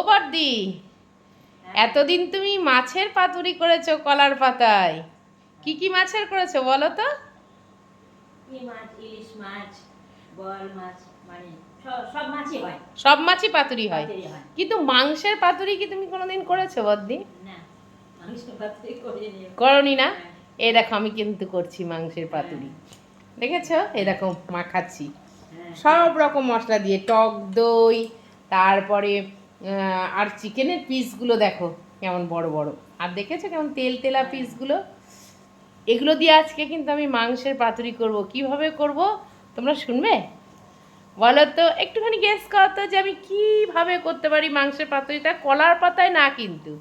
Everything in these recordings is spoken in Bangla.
বর্দি, এতদিন তুমি মাছের পাতুরি করেছো কলার পাতায়, কি কি মাছের করেছো বলো তো? ইলিশ মাছ, বোয়াল মাছ, মানে সব মাছই হয়। সব মাছই পাতুরি হয়, কিন্তু মাংসের পাতুরি কি তুমি কোনোদিন করেছো বর্দি? না, মাংসের পাতুরি করিনি। করনি না? এই দেখো আমি কিন্তু করছি মাংসের পাতুরি, দেখেছো? এই দেখো মাখাচ্ছি সব রকম মশলা দিয়ে, টক দই, তারপরে আর চিকেনের পিসগুলো দেখো কেমন বড় বড়, আর দেখেছো কেমন তেল তেলা পিসগুলো। এগুলো দিয়ে আজকে কিন্তু আমি মাংসের পাতুরি করব। কিভাবে করব তোমরা শুনবে? বলো তো, একটুখানি গেস করো তো যে আমি কিভাবে করতে পারি মাংসের পাতুরিটা। কলার পাতায় না কিন্তু,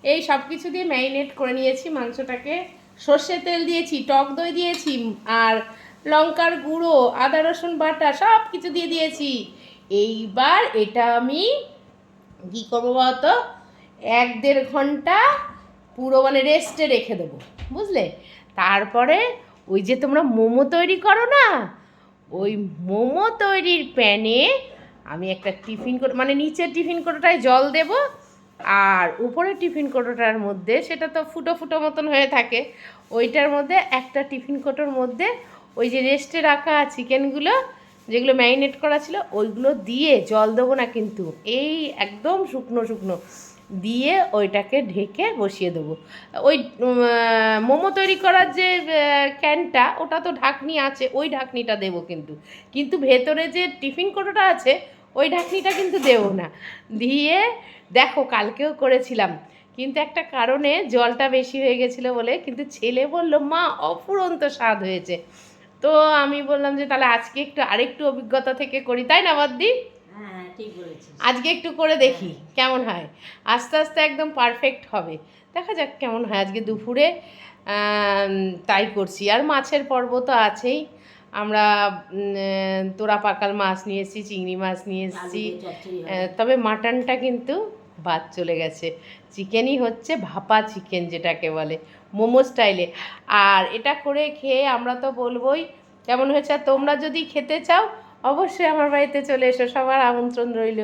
এই সব কিছু দিয়ে ম্যারিনেট করে নিয়েছি মাংসটাকে, সর্ষের তেল দিয়েছি, টক দই দিয়েছি, আর লঙ্কার গুঁড়ো, আদা রসুন বাটা সব কিছু দিয়ে দিয়েছি। এইবার এটা আমি কী করবো বলতো, 1-1.5 ঘন্টা পুরো মানে রেস্টে রেখে দেবো, বুঝলে? তারপরে ওই যে তোমরা মোমো তৈরি করো না, ওই মোমো তৈরির প্যানে আমি একটা টিফিন কোটো, মানে নিচের টিফিন কোটোটায় জল দেব, আর উপরের টিফিন কোটোটার মধ্যে, সেটা তো ফুটো ফুটো মতন হয়ে থাকে, ওইটার মধ্যে একটা টিফিন কোটোর মধ্যে ওই যে রেস্টে রাখা চিকেনগুলো যেগুলো ম্যারিনেট করা ছিল ওইগুলো দিয়ে, জল দেবো না কিন্তু, এই একদম শুকনো শুকনো দিয়ে ওইটাকে ঢেকে বসিয়ে দেবো। ওই মোমো তৈরি করার যে ক্যানটা, ওটা তো ঢাকনি আছে, ওই ঢাকনিটা দেবো কিন্তু, কিন্তু ভেতরে যে টিফিন কোটোটা আছে ওই ঢাকনিটা কিন্তু দেবো না। দিয়ে দেখো কালকেও করেছিলাম, কিন্তু একটা কারণে জলটা বেশি হয়ে গেছিলো বলে, কিন্তু ছেলে বলল মা অফুরন্ত স্বাদ হয়েছে। তো আমি বললাম যে তাহলে আজকে একটু আরেকটু অভিজ্ঞতা থেকে করি, তাই না বদ্দি? হ্যাঁ, ঠিক বলেছিস। আজকে একটু করে দেখি কেমন হয়, আস্তে আস্তে একদম পারফেক্ট হবে, দেখা যাক কেমন হয়। আজকে দুপুরে তাই করছি। আর মাছের পর্ব তো আছেই, আমরা তোরা পাকাল মাছ নিয়ে এসেছি, চিংড়ি মাছ নিয়ে এসেছি, তবে মাটনটা কিন্তু বাদ চলে গেছে। চিকেনই হচ্ছে ভাপা চিকেন, যেটাকে বলে মোমো স্টাইলে। আর এটা করে খেয়ে আমরা তো বলবোই কেমন হয়েছে। আর তোমরা যদি খেতে চাও অবশ্যই আমার বাড়িতে চলে এসো, সবার আমন্ত্রণ রইল।